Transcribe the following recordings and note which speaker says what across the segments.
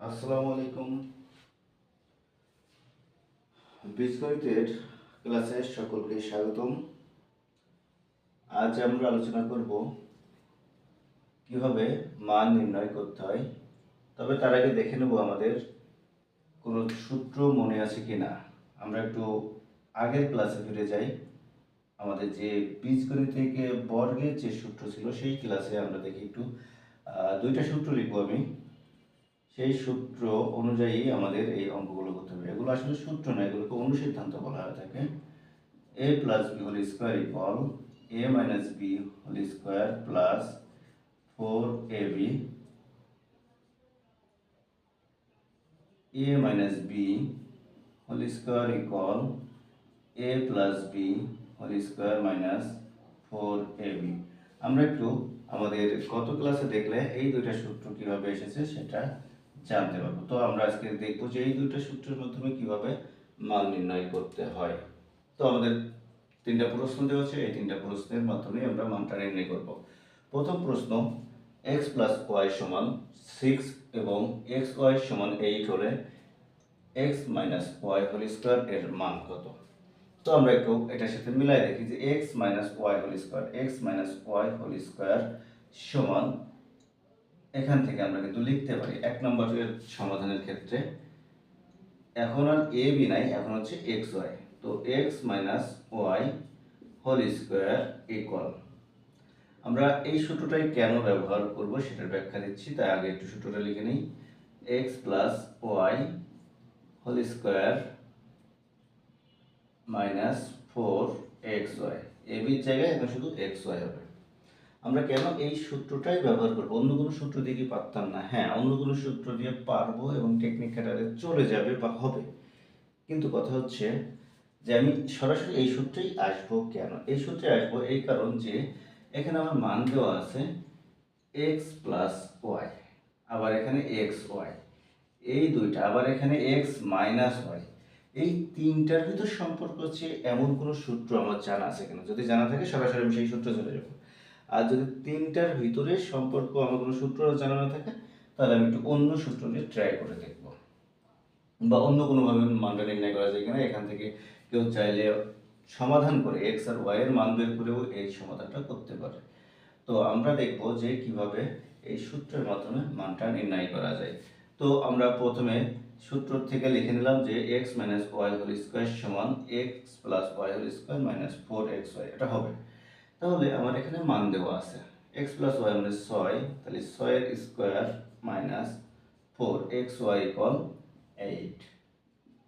Speaker 1: আসসালামু আলাইকুম। বীজগণিতের ক্লাসে সকলকে স্বাগতম। আজ আমরা আলোচনা করব কিভাবে মান নির্ণয় করতে হয়। তবে তার আগে দেখে নেব আমাদের কোনো সূত্র মনে আছে কিনা। আমরা একটু আগের ক্লাসে ফিরে যাই। আমাদের যে বীজগণিতে বর্গের যে সূত্র ছিল সেই ক্লাসে আমরা দেখি একটু দুইটা সূত্র লিখব আমি। সেই সূত্র অনুযায়ী আমাদের এই অঙ্কগুলো করতে হবে। এগুলো আসলে সূত্র নয়, এগুলোকে অনুসিদ্ধান্ত বলা হয়ে থাকে। a plus b whole square equal a minus b whole square plus 4ab a minus b whole square equal a plus b whole square minus 4ab। আমরা একটু আমাদের গত ক্লাসে দেখলে এই দুইটা সূত্র কিভাবে এসেছে সেটা জানতে পারবো। তো আমরা আজকে দেখবো যে এই দুইটা সূত্রের মাধ্যমে কিভাবে মান নির্ণয় করতে হয়। তো আমাদের তিনটা প্রশ্ন দেওয়া আছে, এই তিনটা প্রশ্নের মাধ্যমে আমরা মানটা নির্ণয় করব। প্রথম প্রশ্ন, x প্লাস ওয়াই সমান 6 এবং এক্স ওয়াই সমান 8 হলে x minus y whole square এর মান কত? তো আমরা একটু এটার সাথে মিলাই দেখি যে x minus y whole square সমান, এখান থেকে আমরা কিন্তু লিখতে পারি এক নম্বরের সমাধানের ক্ষেত্রে এখন আর এ বি নাই, এখন হচ্ছে এক্স ওয়াই। তো x minus y whole square equal, আমরা এই সূত্রটাই কেন ব্যবহার করব সেটার ব্যাখ্যা দিচ্ছি। তাই আগে একটু সূত্রটা লিখে নিই। X plus y whole square minus 4xy, a বির জায়গায় এখন শুধু এক্স ওয়াই হবে। আমরা কেন এই সূত্রটাই ব্যবহার করব, অন্য কোনো সূত্র দিয়ে কি পারতাম না? হ্যাঁ, অন্য কোনো সূত্র দিয়ে পারবো এবং টেকনিক ক্যাটারে চলে যাবে বা হবে, কিন্তু কথা হচ্ছে যে আমি সরাসরি এই সূত্রেই আসবো। কেন এই সূত্রে আসবো? এই কারণ যে এখানে আমার মান দেওয়া আছে এক্স প্লাস ওয়াই, আবার এখানে এক্স ওয়াই, এই দুইটা, আবার এখানে এক্স মাইনাস ওয়াই, এই তিনটার ভিতর সম্পর্ক হচ্ছে এমন কোনো সূত্র আমার জানা আছে কিনা। যদি জানা থাকে সরাসরি আমি সেই সূত্রে চলে যাবো। আর যদি তিনটার ভিতরে সম্পর্ক আমার কোনো সূত্র জানা না থাকে, তাহলে আমি একটু অন্য সূত্র দিয়ে ট্রাই করে দেখবো, বা অন্য কোনোভাবে মানটা নির্ণয় করা যায় কিনা। এখান থেকে কেউ চাইলে সমাধান করে এক্স আর ওয়াই এর মান বের করেও এই সমাধানটা করতে পারে। তো আমরা দেখব যে কিভাবে এই সূত্রের মাধ্যমে মানটা নির্ণয় করা যায়। তো আমরা প্রথমে সূত্র থেকে লিখে নিলাম যে x minus y whole square সমান x plus y whole square minus 4xy, এটা হবে। তাহলে আমার এখানে মান দেওয়া আছে x প্লাস ওয়াই মানে 6, তাহলে 6 এর স্কোয়ার মাইনাস 4xy ইকুয়াল 8।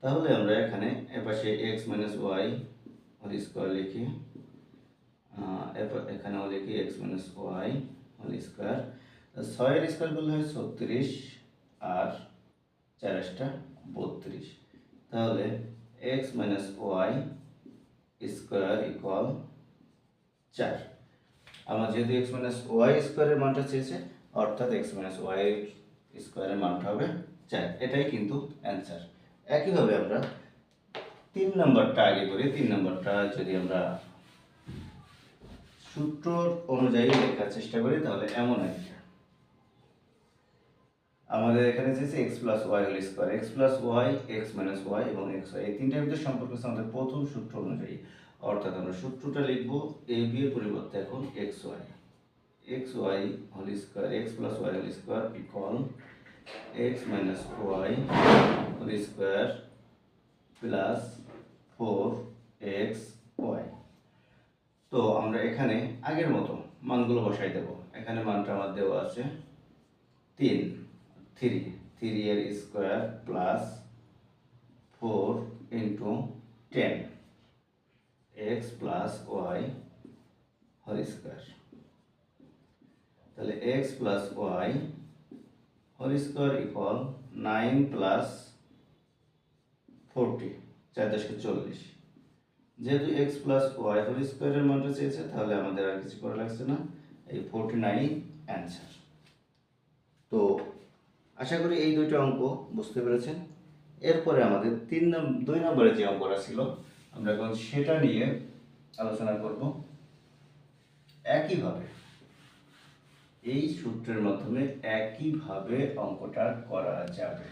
Speaker 1: তাহলে আমরা এখানে এপাশে x minus y whole square লিখি, এখানেও লিখি x minus y whole square. 6 এর স্কোয়ার করলে হয় 36 আর 4 32, তাহলে x minus y square equal 4। আমার যেহেতু x মাইনাস ওয়াই স্কোয়ারের মানটা চেয়েছে, অর্থাৎ x মাইনাস ওয়াই স্কোয়ারের মানটা হবে 4, এটাই কিন্তু অ্যান্সার। একইভাবে আমরা 3 নম্বরটা আগে করি। 3 নম্বরটা যদি আমরা সূত্র অনুযায়ী লেখার চেষ্টা করি তাহলে এমন একটা, আমাদের এখানে চেয়েছে x plus y whole square, x plus y, x minus y এবং x ওয়াই, এই তিনটার ভিতরে সম্পর্ক আছে আমাদের প্রথম সূত্র অনুযায়ী। অর্থাৎ আমরা সূত্রটা লিখবো a b এর পরিবর্তে এখন x y whole square, x plus y whole square equal x minus y whole square plus 4xy। তো আমরা এখানে আগের মতো মানগুলো বসাই দেব। এখানে মানটা আমার দেওয়া আছে 3 এর square plus 4 into 10 x plus y whole square. তাহলে x plus y whole square equal 9 plus 40, 4×40। যেহেতু এক্স প্লাস ওয়াই হোল স্কোয়ারের মানটা চেয়েছে, তাহলে আমাদের আর কিছু করা লাগছে না, এই 49 অ্যান্সার। তো আশা করি এই দুইটা অঙ্ক বুঝতে পেরেছেন। এরপরে আমাদের 2 নম্বরে যে অঙ্কটা ছিল, আমরা এখন সেটা নিয়ে আলোচনা করব। একইভাবে এই সূত্রের মাধ্যমে একইভাবে অঙ্কটা করা যাবে।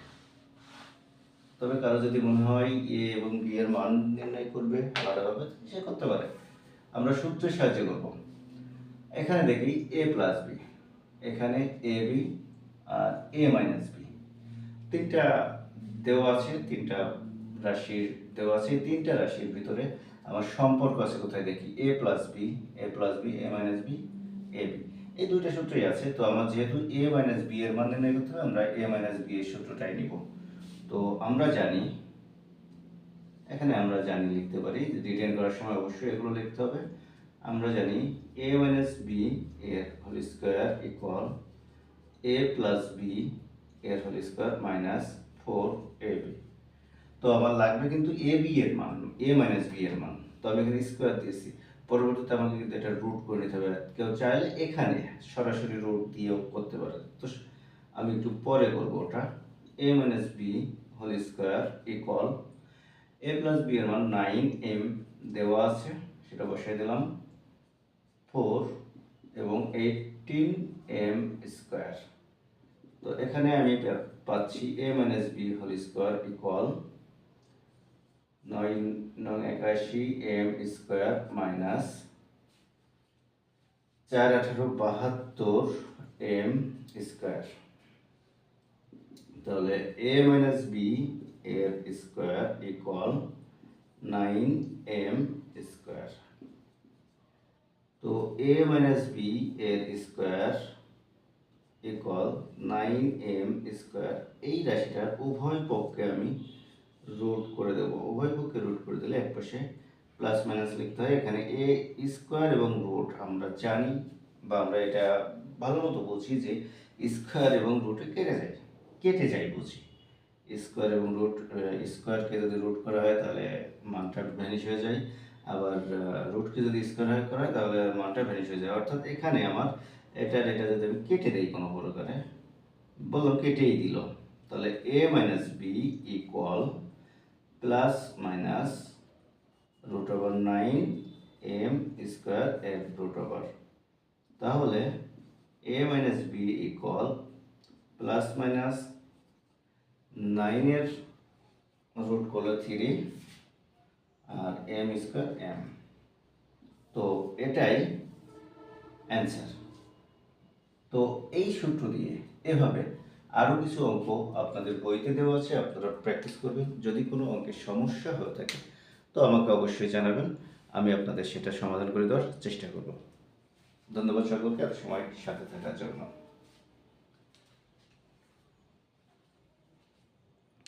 Speaker 1: তবে কারো যদি মনে হয় এ এবং বি এর মান নির্ণয় করবে আলাদাভাবে, সে করতে পারে। আমরা সূত্রের সাহায্যে করব। এখানে দেখি এ প্লাস বি, এখানে A B R A minus B, তিনটা দেওয়া আছে, তিনটা রাশির দেওয়া আছে। তিনটা রাশির ভিতরে আমার সম্পর্ক আছে কোথায় দেখি, এ plus B, A plus B, A minus B, A B, এই দুইটা সূত্রই আছে। তো আমার যেহেতু এ মাইনাস বি এর মান নির্ণয় করতে হবে, আমরা এ মাইনাস বি এর সূত্রটাই নিব। তো আমরা জানি, এখানে আমরা জানি লিখতে পারি, রিটেন করার সময় অবশ্যই এগুলো লিখতে হবে। আমরা জানি এ মাইনাস বি এর whole square equal a plus b এর হোল স্কোয়ার মাইনাস 4ab। তো আমার লাগবে কিন্তু এ বি এর মান, এ মাইনাস বি এর মান। তো আমি এখানে স্কোয়ার দিয়েছি, পরবর্তীতে আমাকে কিন্তু এটা রুট করে নিতে হবে। কেউ চাইলে এখানে সরাসরি রুট দিয়েও করতে পারে, তো আমি একটু পরে করবো ওটা। A minus b whole square equal a plus b এর মান 9m দেওয়া আছে, সেটা বসাই দিলাম, 4 এবং 18m স্কোয়ার। তো এখানে আমি পাচ্ছি a minus b whole square equal 981m square minus 41872m square. তাহলে a মাইনাস বি এর স্কোয়ার ইকুয়াল 9m স্কোয়ার। তো a মাইনাস বি এর স্কোয়ার ইকুয়াল 9m স্কোয়ার। এই রাশিটার উভয় পক্ষে আমি রুট করে দেবো। উভয় পক্ষে রুট করে দিলে এক পাশে প্লাস মাইনাস লিখতে হয়। এখানে এ স্কোয়ার এবং রুট আমরা জানি, বা আমরা এটা ভালো মতো বুঝি যে স্কোয়ার এবং রুটে কেটে যায় বুঝি। স্কোয়ার এবং রুট, স্কোয়ারকে যদি রুট করা হয় তাহলে মানটা ভ্যানিশ হয়ে যায়, আবার রুটকে যদি স্কোয়ার করা হয় তাহলে মানটা ভ্যানিশ হয়ে যায়। অর্থাৎ এখানে আমার এটা যদি আমি কেটে দিই কোনো প্রকারে, বললাম কেটেই দিল, তাহলে a minus b equal plus minus root over 9m square এর রুট ওভার। তাহলে a minus b equal plus minus 9 এর রুট করলে 3 আর m স্কোয়ার m। তো এটাই অ্যান্সার। তো এই সূত্র দিয়ে এভাবে আরও কিছু অঙ্ক আপনাদের বইতে দেওয়া আছে, আপনারা প্র্যাকটিস করবেন। যদি কোনো অঙ্কের সমস্যা হয়ে থাকে তো আমাকে অবশ্যই জানাবেন, আমি আপনাদের সেটা সমাধান করে দেওয়ার চেষ্টা করব। ধন্যবাদ সকলকে এত সময় সাথে থাকার জন্য।